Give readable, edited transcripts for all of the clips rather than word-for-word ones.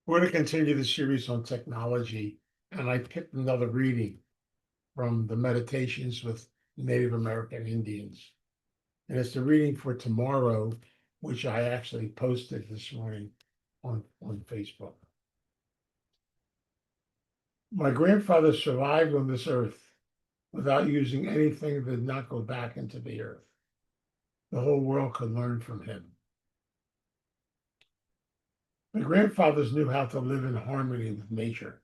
We're going to continue the series on technology, and I picked another reading from the Meditations with Native American Indians. And it's the reading for tomorrow, which I actually posted this morning on Facebook. My grandfather survived on this earth without using anything that did not go back into the earth. The whole world could learn from him. My grandfathers knew how to live in harmony with nature.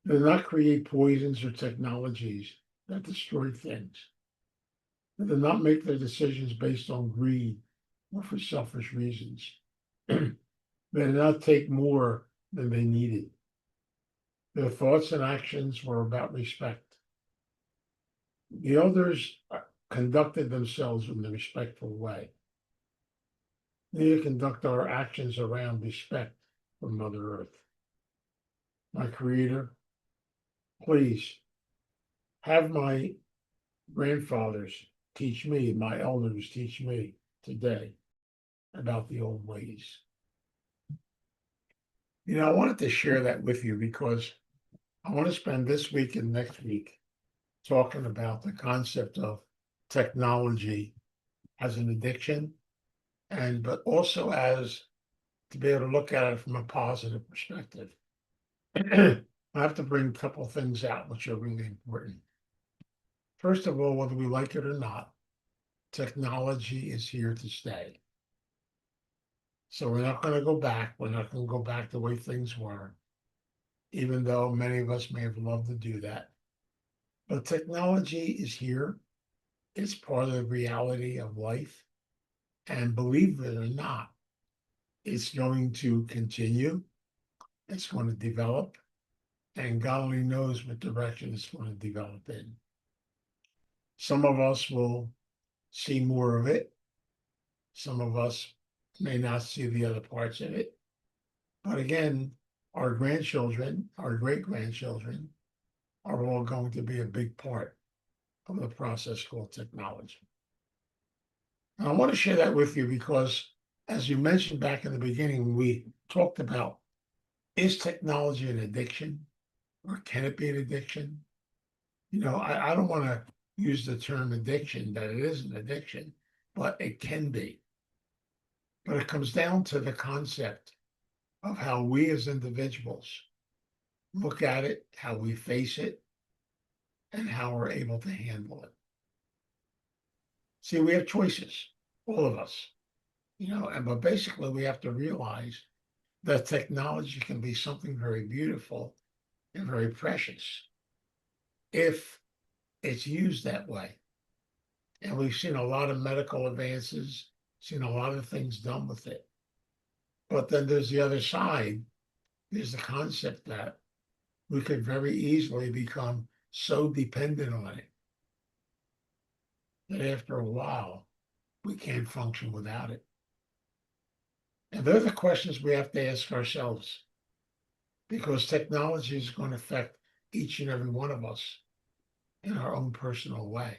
They did not create poisons or technologies that destroy things. They did not make their decisions based on greed or for selfish reasons. They did not take more than they needed. Their thoughts and actions were about respect. The elders conducted themselves in a respectful way. We need to conduct our actions around respect for Mother Earth. My Creator, please have my grandfathers teach me, my elders teach me today about the old ways. I wanted to share that with you because I want to spend this week and next week talking about the concept of technology as an addiction, but also as to be able to look at it from a positive perspective. I have to bring a couple of things out which are really important. First of all, whether we like it or not, technology is here to stay. So we're not going to go back. We're not going to go back the way things were, even though many of us may have loved to do that. But technology is here. It's part of the reality of life. And believe it or not, it's going to continue. It's going to develop. And God only knows what direction it's going to develop in. Some of us will see more of it. Some of us may not see the other parts of it. But again, our grandchildren, our great grandchildren, are all going to be a big part of the process called technology. And I want to share that with you because, as you mentioned back in the beginning, we talked about, is technology an addiction or can it be an addiction? I don't want to use the term addiction, that it is an addiction, but it can be. But it comes down to the concept of how we as individuals look at it, how we face it, and how we're able to handle it. See, we have choices, all of us, but basically we have to realize that technology can be something very beautiful and very precious if it's used that way. And we've seen a lot of medical advances, seen a lot of things done with it. But then there's the other side. There's the concept that we could very easily become so dependent on it that after a while, we can't function without it. And they're the questions we have to ask ourselves because technology is going to affect each and every one of us in our own personal way.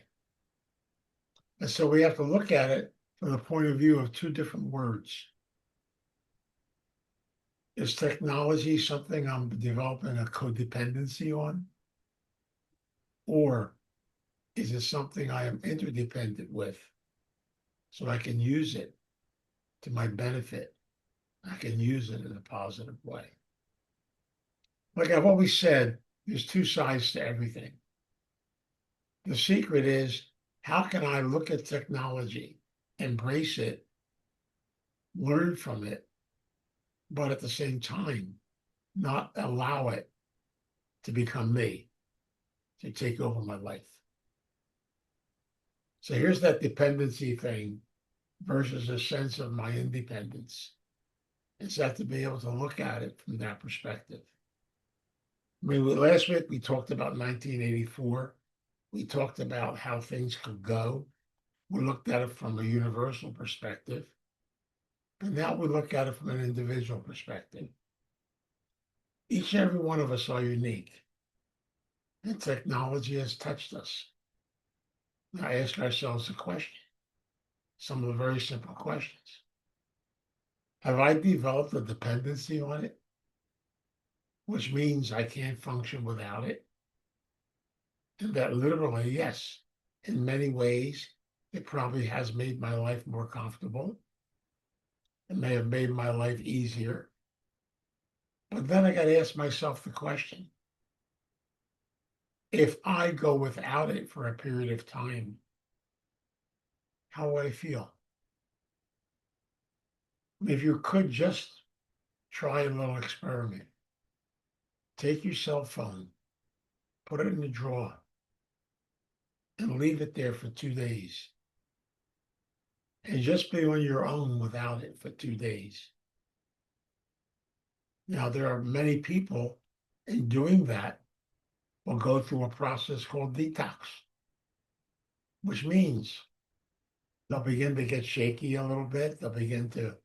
And so we have to look at it from the point of view of two different words. Is technology something I'm developing a codependency on? Or is it something I am interdependent with so I can use it to my benefit? I can use it in a positive way. Like I've always said, there's two sides to everything. The secret is, how can I look at technology, embrace it, learn from it, but at the same time, not allow it to become me, to take over my life? So here's that dependency thing versus a sense of my independence. It's that to be able to look at it from that perspective. Last week we talked about 1984. We talked about how things could go. We looked at it from a universal perspective. But now we look at it from an individual perspective. Each and every one of us are unique. And technology has touched us. Now ask ourselves a question, some of the very simple questions. Have I developed a dependency on it, which means I can't function without it? And that literally, yes, in many ways, it probably has made my life more comfortable. It may have made my life easier. But then I got to ask myself the question, if I go without it for a period of time, how will I feel? If you could just try a little experiment, take your cell phone, put it in the drawer, and leave it there for 2 days, and just be on your own without it for 2 days. Now, there are many people in doing that will go through a process called detox, which means they'll begin to get shaky a little bit. They'll begin to,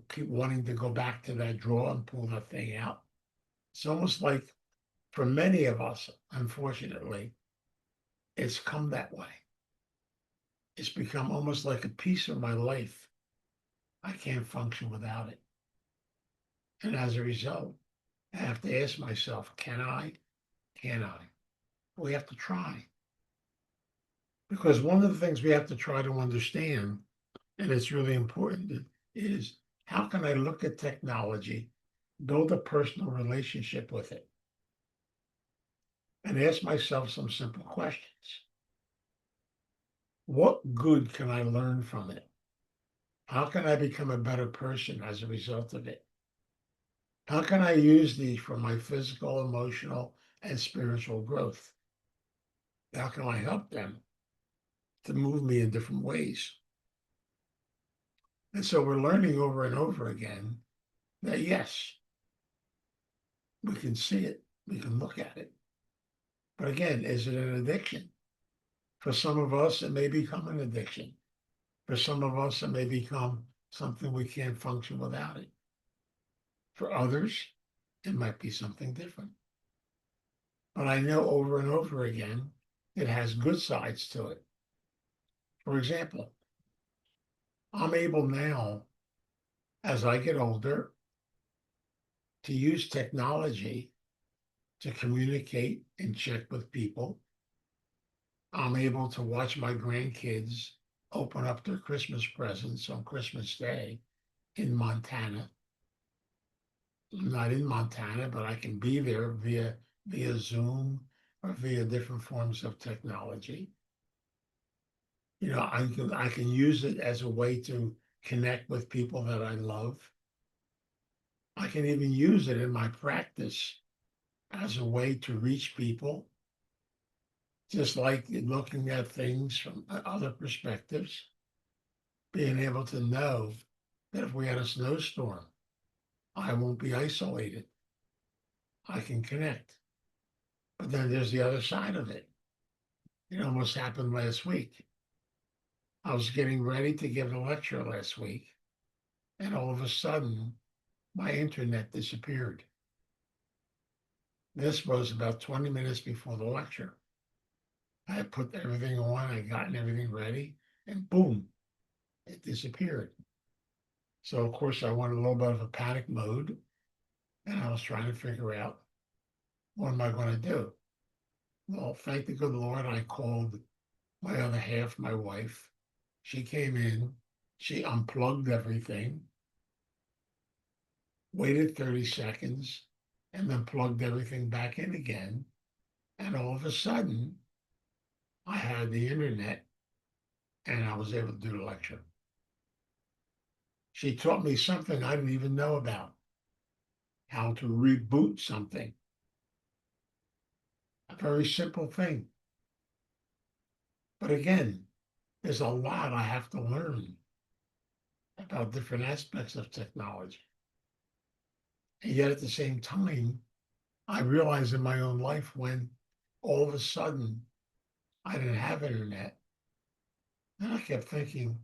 keep wanting to go back to that drawer and pull that thing out. It's almost like for many of us, unfortunately, it's come that way. It's become almost like a piece of my life. I can't function without it. And as a result, I have to ask myself, can I? Can I? We have to try. Because one of the things we have to try to understand, and it's really important, is how can I look at technology, build a personal relationship with it, and ask myself some simple questions. What good can I learn from it? How can I become a better person as a result of it? How can I use these for my physical, emotional, and spiritual growth? How can I help them to move me in different ways? And so we're learning over and over again that yes, we can see it, we can look at it. But again, is it an addiction? For some of us, it may become an addiction. For some of us, it may become something we can't function without it. For others, it might be something different. But I know over and over again, it has good sides to it. For example, I'm able now, as I get older, to use technology to communicate and check with people. I'm able to watch my grandkids open up their Christmas presents on Christmas Day in Montana. I'm not in Montana, but I can be there via Zoom or via different forms of technology. I can use it as a way to connect with people that I love. I can even use it in my practice as a way to reach people, just like looking at things from other perspectives, being able to know that if we had a snowstorm, I won't be isolated. I can connect. But then there's the other side of it. It almost happened last week. I was getting ready to give a lecture last week, and all of a sudden, my internet disappeared. This was about 20 minutes before the lecture. I had put everything on, I had gotten everything ready, and boom, it disappeared. So, of course, I went a little bit of a panic mode, and I was trying to figure out what am I going to do? Well, thank the good Lord, I called my other half, my wife. She came in, she unplugged everything, waited 30 seconds, and then plugged everything back in again. And all of a sudden, I had the internet and I was able to do the lecture. She taught me something I didn't even know about, how to reboot something. A very simple thing. But again, there's a lot I have to learn about different aspects of technology. And yet at the same time, I realized in my own life when all of a sudden I didn't have internet, and I kept thinking,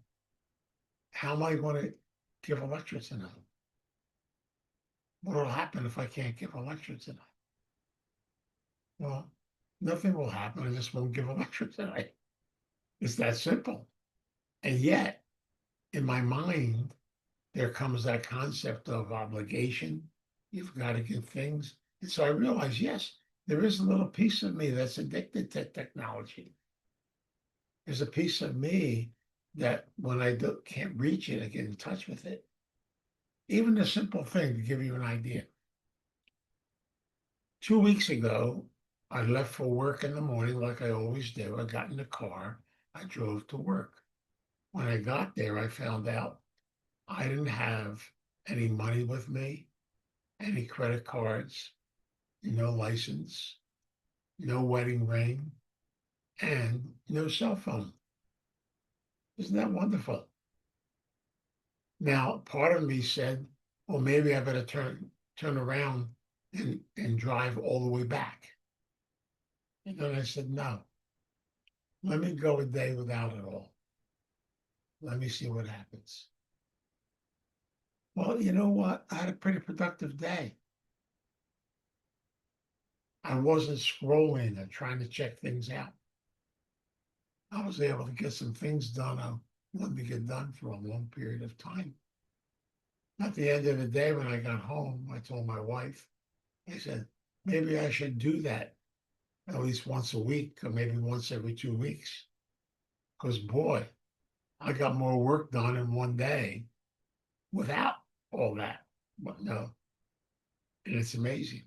how am I going to give a lecture tonight? What will happen if I can't give a lecture tonight? Well, nothing will happen. I just won't give a lecture tonight. It's that simple. And yet, in my mind, there comes that concept of obligation. You've got to get things. And so I realized, yes, there is a little piece of me that's addicted to technology. There's a piece of me that when can't reach it, I get in touch with it. Even a simple thing to give you an idea. 2 weeks ago, I left for work in the morning like I always do. I got in the car, I drove to work. When I got there, I found out I didn't have any money with me, any credit cards, no license, no wedding ring, and no cell phone. Isn't that wonderful? Now, part of me said, well, maybe I better turn around and drive all the way back. And then I said, no, let me go a day without it all. Let me see what happens. Well, you know what? I had a pretty productive day. I wasn't scrolling and trying to check things out. I was able to get some things done I wanted to get done for a long period of time. At the end of the day, when I got home, I told my wife, I said, maybe I should do that at least once a week or maybe once every 2 weeks. Because, boy, I got more work done in one day without all that. But no, and it's amazing.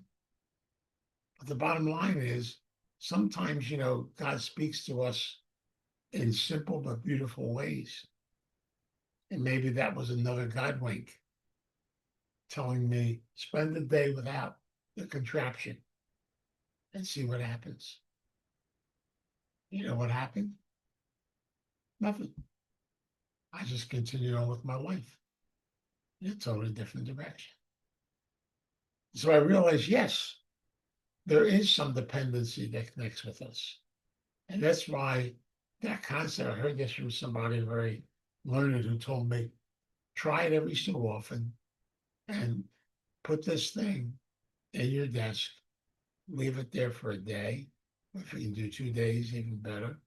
But the bottom line is sometimes, God speaks to us in simple but beautiful ways. And maybe that was another God wink telling me, spend the day without the contraption and see what happens. You know what happened? Nothing. I just continued on with my life in a totally different direction. So I realized, yes, there is some dependency that connects with us. And that's why that concept, I heard this from somebody very learned who told me, try it every so often and put this thing in your desk, leave it there for a day. If you can do 2 days, even better.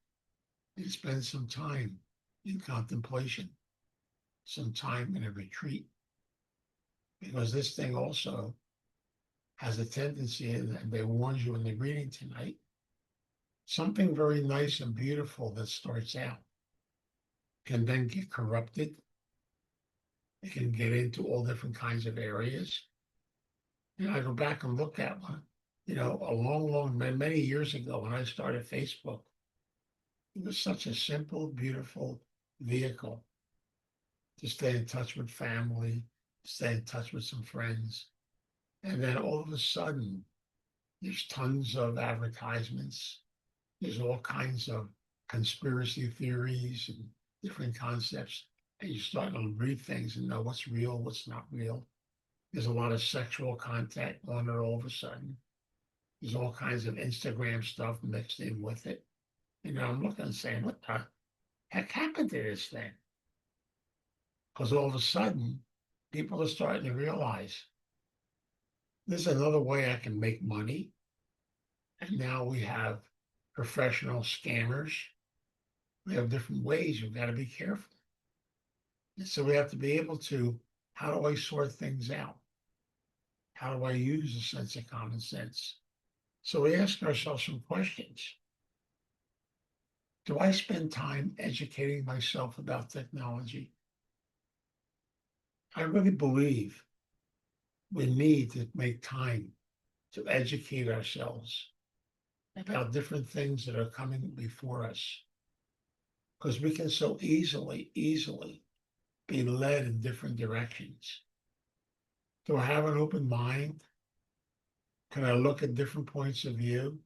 And spend some time in contemplation, some time in a retreat. Because this thing also has a tendency, and they warned you in the reading tonight, something very nice and beautiful that starts out can then get corrupted. It can get into all different kinds of areas. I go back and look at one, a long, many years ago when I started Facebook, it was such a simple, beautiful vehicle to stay in touch with family, stay in touch with some friends. And then all of a sudden, there's tons of advertisements. There's all kinds of conspiracy theories and different concepts. And you start to read things and know what's real, what's not real. There's a lot of sexual content on it all of a sudden. There's all kinds of Instagram stuff mixed in with it. I'm looking and saying, what the heck happened to this thing? Because all of a sudden, people are starting to realize there's another way I can make money. And now we have professional scammers. We have different ways. We've got to be careful. And so we have to be able to, how do I sort things out? How do I use a sense of common sense? So we ask ourselves some questions. Do I spend time educating myself about technology? I really believe we need to make time to educate ourselves about different things that are coming before us. Because we can so easily be led in different directions. Do I have an open mind? Can I look at different points of view?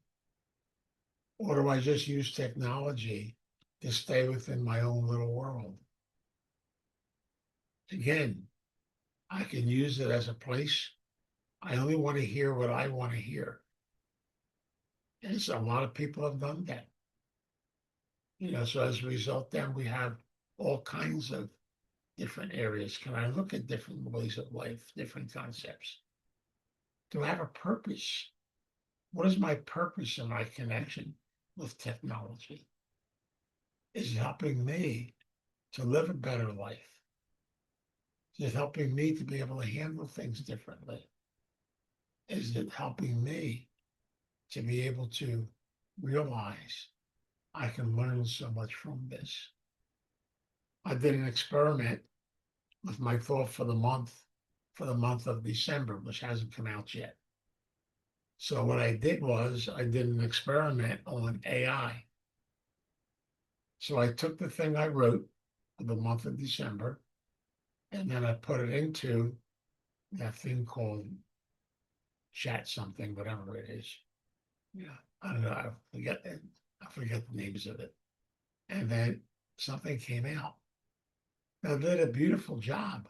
Or do I just use technology to stay within my own little world? Again, I can use it as a place. I only want to hear what I want to hear. And so a lot of people have done that. So as a result, then we have all kinds of different areas. Can I look at different ways of life, different concepts? Do I have a purpose? What is my purpose in my connection with technology? Is it helping me to live a better life, Is it helping me to be able to handle things differently? Is it helping me to be able to realize I can learn so much from this? I did an experiment with my thought for the month of December, which hasn't come out yet. So what I did was I did an experiment on AI. So I took the thing I wrote for the month of December, and then I put it into that thing called chat something, whatever it is. Yeah, I don't know. I forget it. I forget the names of it. And then something came out. Now, they did a beautiful job.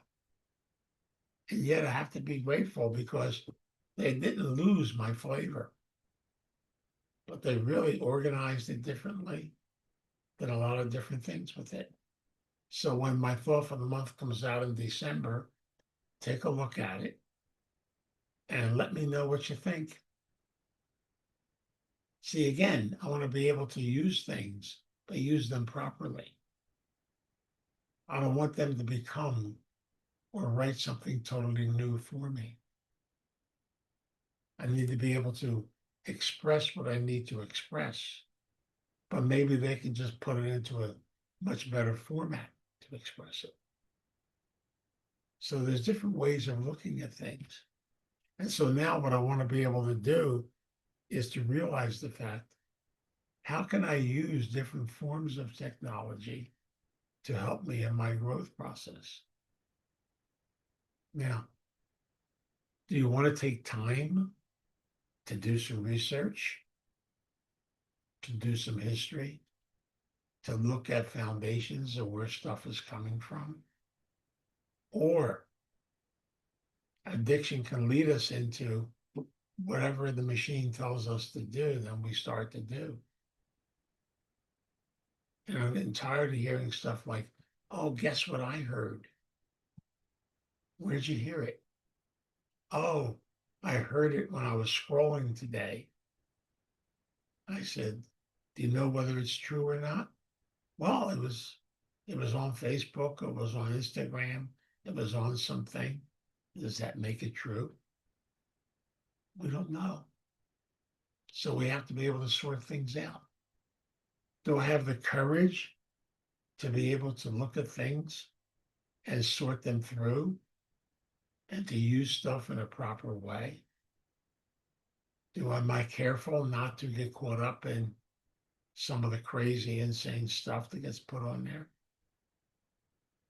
And yet I have to be grateful because they didn't lose my flavor, but they really organized it differently, did a lot of different things with it. So when my thought for the month comes out in December, take a look at it and let me know what you think. See, again, I want to be able to use things, but use them properly. I don't want them to become or write something totally new for me. I need to be able to express what I need to express, but maybe they can just put it into a much better format to express it. So there's different ways of looking at things. And so now what I want to be able to do is to realize the fact, how can I use different forms of technology to help me in my growth process? Now, do you want to take time to do some research, to do some history, to look at foundations of where stuff is coming from? Or addiction can lead us into whatever the machine tells us to do, then we start to do. And I'm getting tired of hearing stuff like, oh, guess what I heard? Where'd you hear it? Oh, I heard it when I was scrolling today. I said, do you know whether it's true or not? Well, it was on Facebook, it was on Instagram, it was on something. Does that make it true? We don't know. So we have to be able to sort things out. Do I have the courage to be able to look at things and sort them through and to use stuff in a proper way? Am I careful not to get caught up in some of the crazy, insane stuff that gets put on there?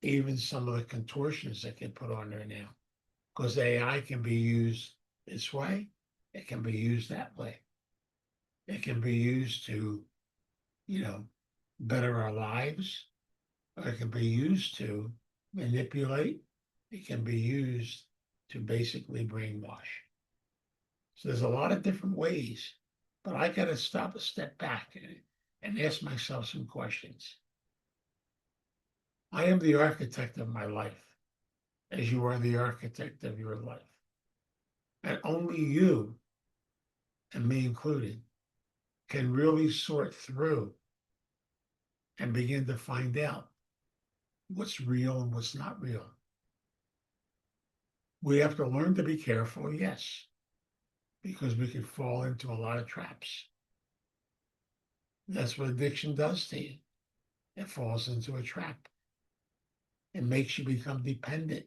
Even some of the contortions that get put on there now, because AI can be used this way, it can be used that way. It can be used to, you know, better our lives, or it can be used to manipulate. It can be used to basically brainwash. So there's a lot of different ways, but I got to stop a step back and ask myself some questions. I am the architect of my life, as you are the architect of your life. And only you, and me included, can really sort through and begin to find out what's real and what's not real. We have to learn to be careful, yes, because we could fall into a lot of traps. That's what addiction does to you. It falls into a trap. It makes you become dependent.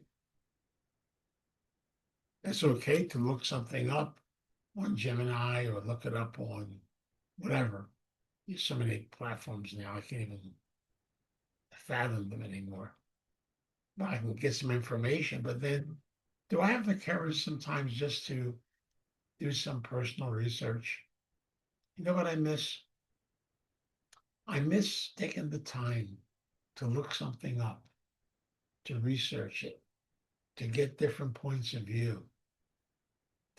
It's okay to look something up on Gemini or look it up on whatever. There's so many platforms now, I can't even fathom them anymore. But I can get some information, but then do I have the courage sometimes just to do some personal research? You know what I miss? I miss taking the time to look something up, to research it, to get different points of view,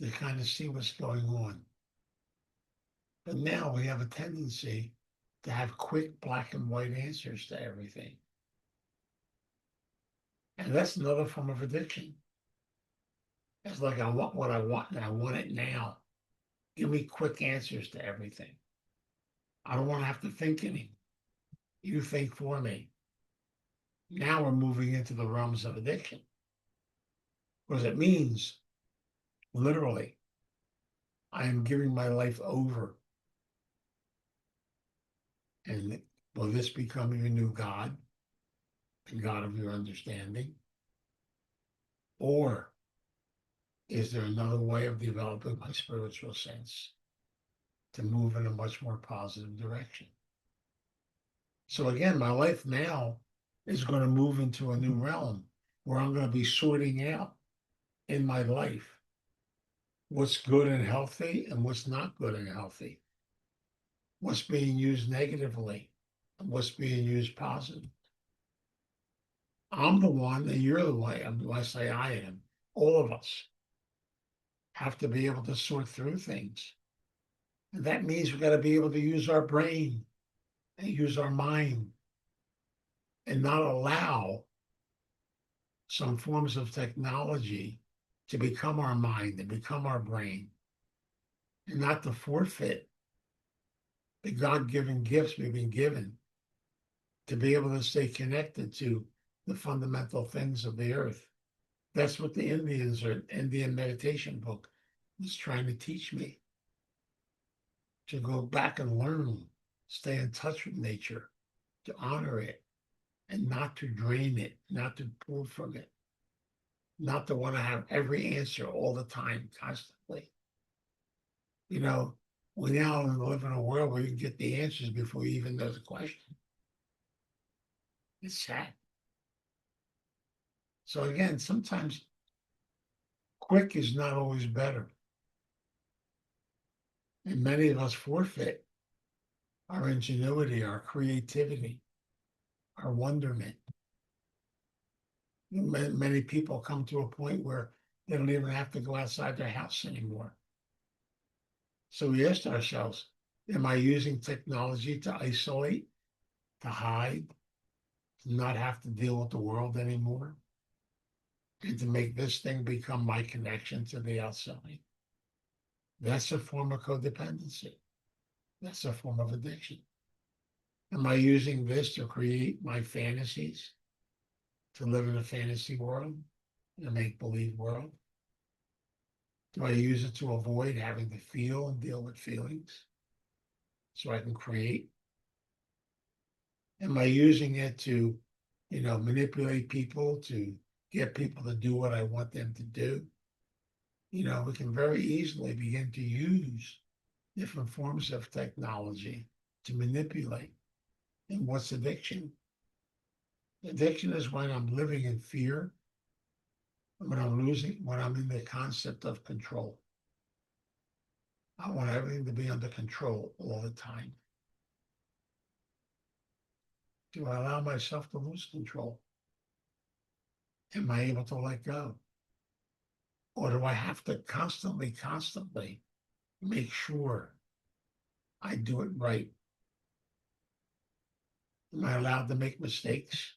to kind of see what's going on. But now we have a tendency to have quick black and white answers to everything. And that's another form of addiction. It's like I want what I want and I want it now. Give me quick answers to everything. I don't want to have to think anymore. You think for me. Now we're moving into the realms of addiction. Because it means literally, I am giving my life over. And will this become your new God, the God of your understanding? Or is there another way of developing my spiritual sense to move in a much more positive direction? So again, my life now is going to move into a new realm where I'm going to be sorting out in my life what's good and healthy and what's not good and healthy, what's being used negatively and what's being used positive. I'm the one and you're the way. I say I am. All of us have to be able to sort through things. And that means we've got to be able to use our brain and use our mind and not allow some forms of technology to become our mind and become our brain, and not to forfeit the God-given gifts we've been given to be able to stay connected to the fundamental things of the earth. That's what the Indian meditation book was trying to teach me, to go back and learn, stay in touch with nature, to honor it, and not to drain it, not to pull from it, not to want to have every answer all the time, constantly. You know, we now live in a world where you can get the answers before you even know the question. It's sad. So again, sometimes quick is not always better. And many of us forfeit our ingenuity, our creativity, our wonderment. Many people come to a point where they don't even have to go outside their house anymore. So we asked ourselves, am I using technology to isolate, to hide, to not have to deal with the world anymore, and to make this thing become my connection to the outside? That's a form of codependency. That's a form of addiction. Am I using this to create my fantasies, to live in a fantasy world, in a make-believe world? Do I use it to avoid having to feel and deal with feelings so I can create? Am I using it to, manipulate people, to get people to do what I want them to do? We can very easily begin to use different forms of technology to manipulate. And what's addiction? Addiction is when I'm living in fear, when I'm in the concept of control. I want everything to be under control all the time. Do I allow myself to lose control? Am I able to let go? Or do I have to constantly make sure I do it right? Am I allowed to make mistakes?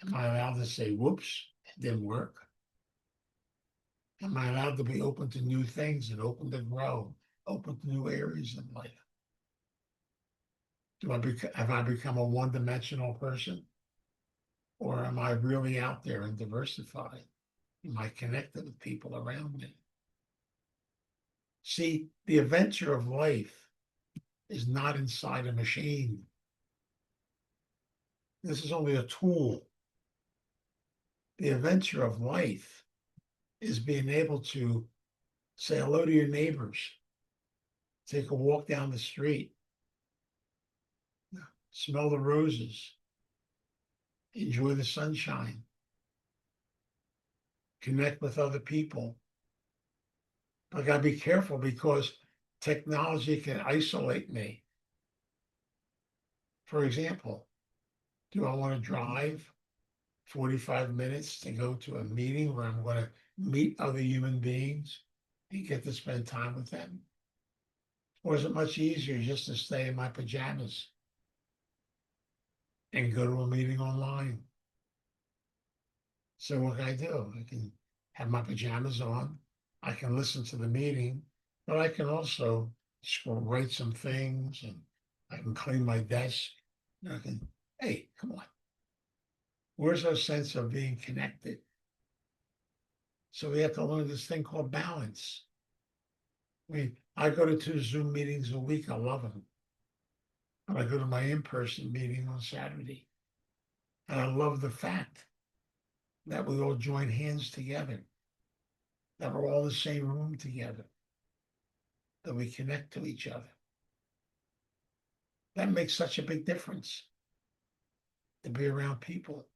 Am I allowed to say, whoops, it didn't work? Am I allowed to be open to new things and open to grow, open to new areas in life? Have I become a one-dimensional person? Or am I really out there and diversified? Am I connected with people around me? See, the adventure of life is not inside a machine. This is only a tool. The adventure of life is being able to say hello to your neighbors, take a walk down the street, smell the roses, enjoy the sunshine, connect with other people. But I got to be careful because technology can isolate me. For example, do I want to drive 45 minutes to go to a meeting where I'm going to meet other human beings and get to spend time with them? Or is it much easier just to stay in my pajamas and go to a meeting online? So what can I do? I can have my pajamas on. I can listen to the meeting, but I can also write some things and I can clean my desk. And I can, hey, come on. Where's our sense of being connected? So we have to learn this thing called balance. I go to 2 Zoom meetings a week. I love them. But I go to my in-person meeting on Saturday. And I love the fact that we all join hands together, that we're all in the same room together, that we connect to each other. That makes such a big difference to be around people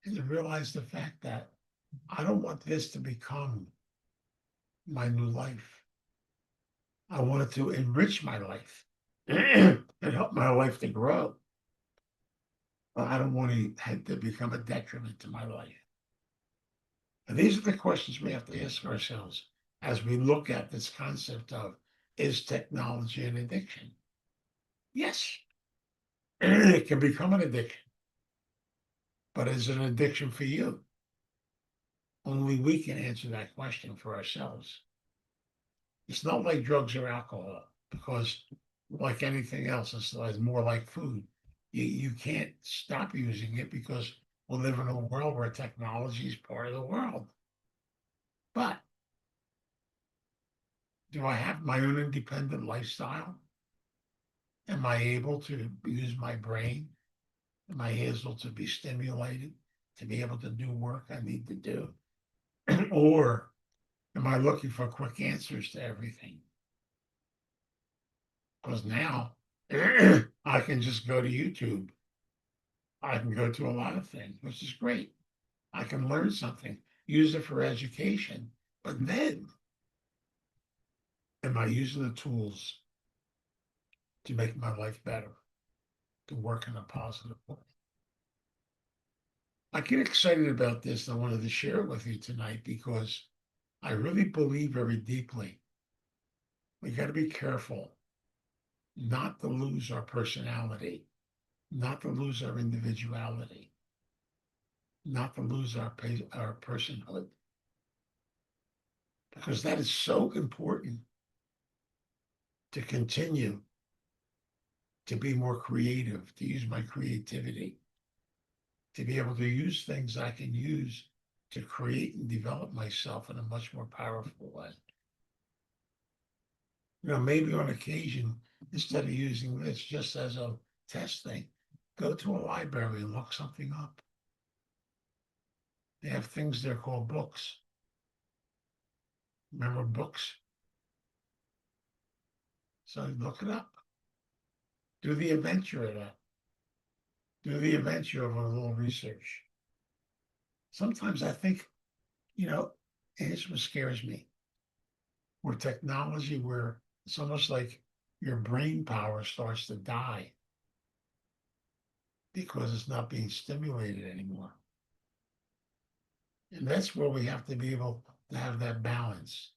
and to realize the fact that I don't want this to become my new life. I want it to enrich my life and help my life to grow. But I don't want it to become a detriment to my life. And these are the questions we have to ask ourselves as we look at this concept of, is technology an addiction? Yes, it can become an addiction. But is it an addiction for you? Only we can answer that question for ourselves. It's not like drugs or alcohol, because like anything else, it's more like food. You can't stop using it because we live in a world where technology is part of the world. But do I have my own independent lifestyle? Am I able to use my brain? Am I able to be stimulated to be able to do work I need to do? Or am I looking for quick answers to everything? Because now I can just go to YouTube. I can go to a lot of things, which is great. I can learn something, use it for education. But then, am I using the tools to make my life better, to work in a positive way? I get excited about this. And I wanted to share it with you tonight because I really believe very deeply we got to be careful not to lose our personality, not to lose our individuality, not to lose our personhood, because that is so important to continue to be more creative, to use my creativity, to be able to use things I can use to create and develop myself in a much more powerful way. Maybe on occasion, instead of using this just as a test thing, go to a library and look something up. They have things there called books. Remember books? So look it up. Do the adventure of that. Do the adventure of a little research. Sometimes I think, and it's what scares me. Where technology, where it's almost like your brain power starts to die because it's not being stimulated anymore. And that's where we have to be able to have that balance.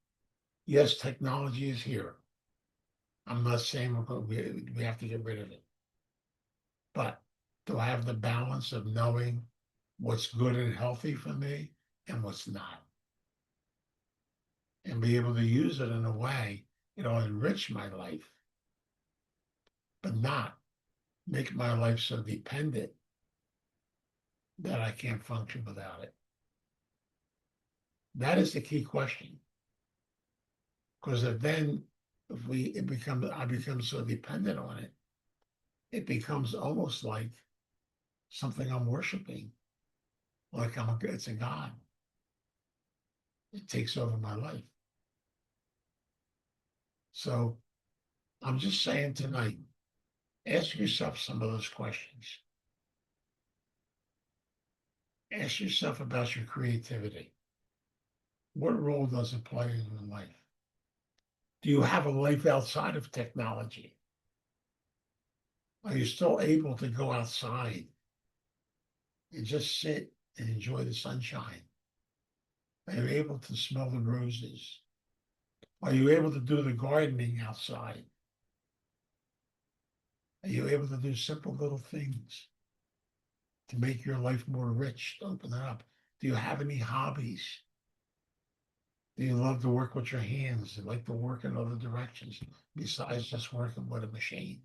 Yes, technology is here. I'm not saying we have to get rid of it. But to have the balance of knowing what's good and healthy for me and what's not. And be able to use it in a way it'll enrich my life, but not make my life so dependent that I can't function without it. That is the key question. Because I become so dependent on it, it becomes almost like something I'm worshiping, like it's a God. It takes over my life. So I'm just saying tonight, ask yourself some of those questions. Ask yourself about your creativity. What role does it play in your life? Do you have a life outside of technology? Are you still able to go outside and just sit and enjoy the sunshine? Are you able to smell the roses? Are you able to do the gardening outside? Are you able to do simple little things to make your life more rich, to open it up? Do you have any hobbies? Do you love to work with your hands? Do you like to work in other directions besides just working with a machine?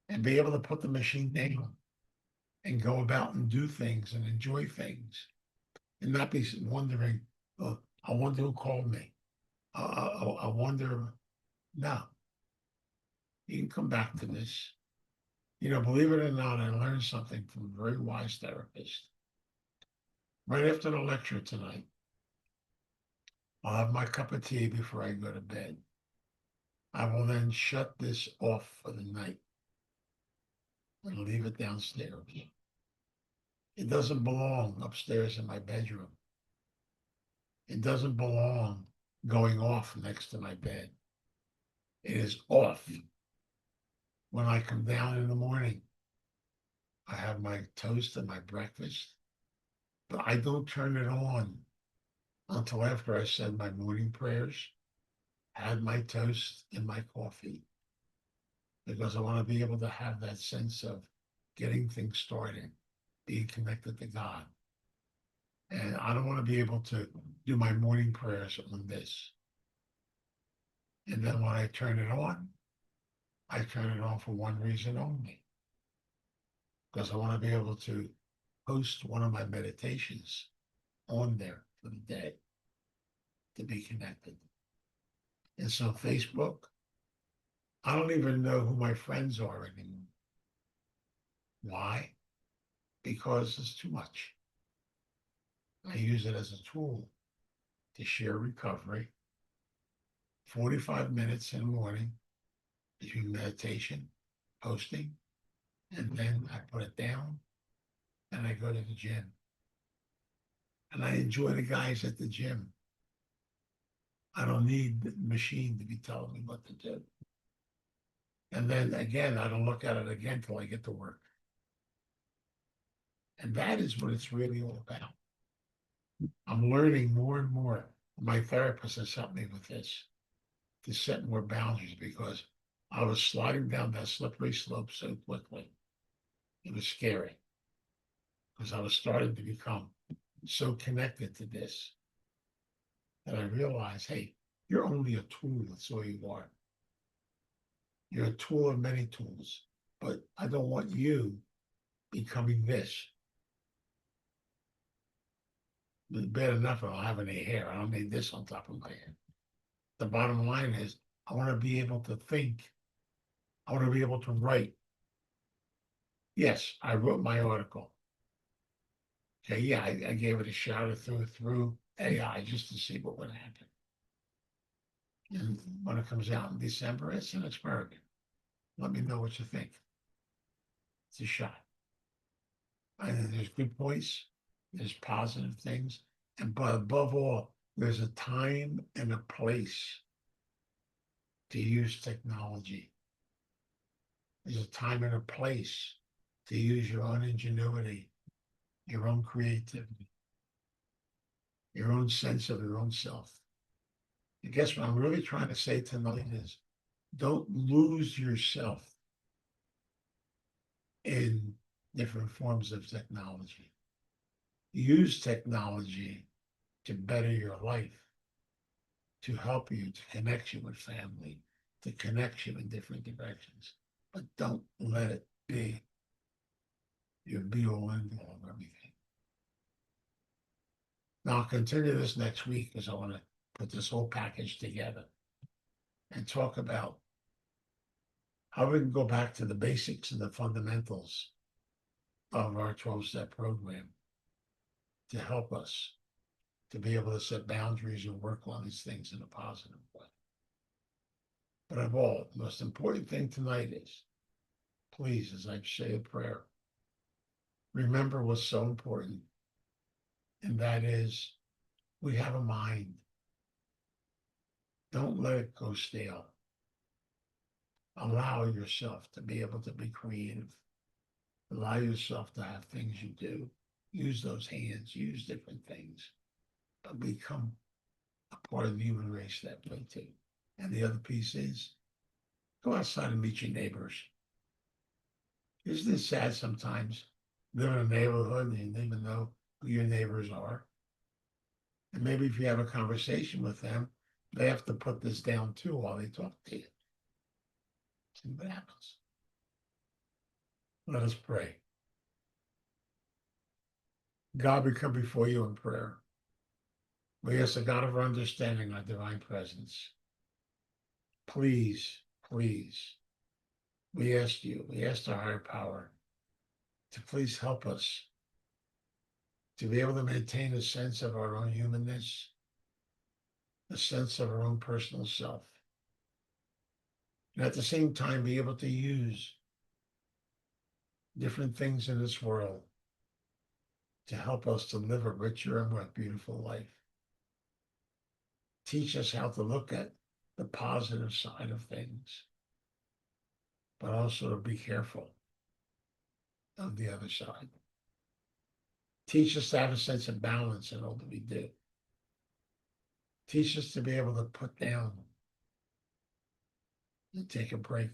And be able to put the machine down and go about and do things and enjoy things and not be wondering, oh, I wonder who called me. I wonder. No, you can come back to this. Believe it or not, I learned something from a very wise therapist. Right after the lecture tonight, I'll have my cup of tea before I go to bed. I will then shut this off for the night and leave it downstairs. It doesn't belong upstairs in my bedroom. It doesn't belong going off next to my bed. It is off. When I come down in the morning, I have my toast and my breakfast, but I don't turn it on until after I said my morning prayers, had my toast and my coffee, because I want to be able to have that sense of getting things started, being connected to God. And I don't want to be able to do my morning prayers on this. And then when I turn it on for one reason only, because I want to be able to post one of my meditations on there for the day to be connected. And so Facebook, I don't even know who my friends are anymore. Why? Because it's too much. I use it as a tool to share recovery. 45 minutes in the morning between meditation, posting, and then I put it down and I go to the gym. And I enjoy the guys at the gym. I don't need the machine to be telling me what to do. And then again, I don't look at it again till I get to work. And that is what it's really all about. I'm learning more and more. My therapist has helped me with this, to set more boundaries, because I was sliding down that slippery slope so quickly. It was scary because I was starting to become so connected to this that I realized, hey, you're only a tool. That's all you are. You're a tool of many tools, but I don't want you becoming this. It's bad enough I don't have any hair. I don't need this on top of my head. The bottom line is I want to be able to think. I want to be able to write. Yes, I wrote my article. Okay, yeah, I gave it a shot through AI just to see what would happen. And when it comes out in December, it's an experiment. Let me know what you think. It's a shot. And there's good points, there's positive things, but above all, there's a time and a place to use technology. There's a time and a place to use your own ingenuity, your own creativity, your own sense of your own self. I guess what I'm really trying to say tonight is don't lose yourself in different forms of technology. Use technology to better your life, to help you, to connect you with family, to connect you in different directions. But don't let it be your be all end all of everything. Now I'll continue this next week because I want to put this whole package together and talk about how we can go back to the basics and the fundamentals of our 12-step program to help us to be able to set boundaries and work on these things in a positive way. But of all, the most important thing tonight is, please, as I say a prayer, remember what's so important, and that is we have a mind. Don't let it go stale. Allow yourself to be able to be creative. Allow yourself to have things you do. Use those hands, use different things, but become a part of the human race that way too. And the other piece is go outside and meet your neighbors. Isn't it sad sometimes live in a neighborhood and you don't even know who your neighbors are? And maybe if you have a conversation with them, they have to put this down too while they talk to you. See what happens. Let us pray. God, we come before you in prayer. We ask the God of our understanding, our divine presence. Please, please, we ask the higher power to please help us to be able to maintain a sense of our own humanness, a sense of our own personal self, and at the same time be able to use different things in this world to help us to live a richer and more beautiful life. Teach us how to look at the positive side of things, but also to be careful of the other side. Teach us to have a sense of balance in all that we do. Teach us to be able to put down and take a break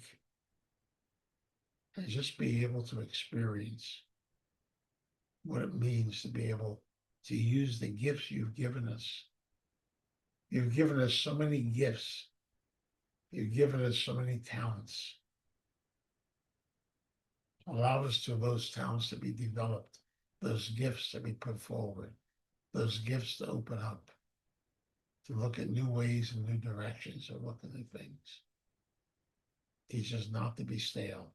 and just be able to experience what it means to be able to use the gifts you've given us. You've given us so many gifts. You've given us so many talents. Allow us to those talents to be developed, those gifts to be put forward, those gifts to open up, to look at new ways and new directions of looking at things. Teach us not to be stale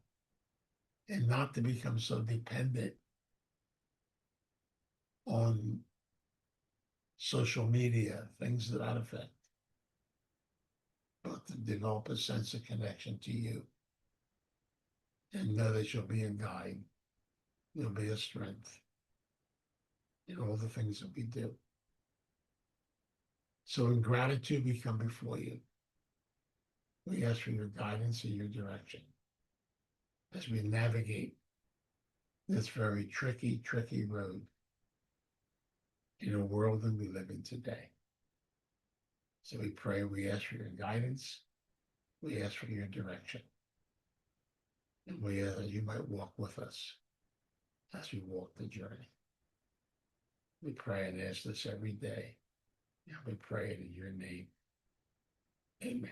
and not to become so dependent on social media, things to that effect, but to develop a sense of connection to you and know that you'll be a guide, you'll be a strength in all the things that we do. So in gratitude, we come before you. We ask for your guidance and your direction as we navigate this very tricky, tricky road in a world that we live in today. So we pray, we ask for your guidance, we ask for your direction, and we ask that you might walk with us as we walk the journey. We pray and ask this every day, and we pray it in your name. Amen.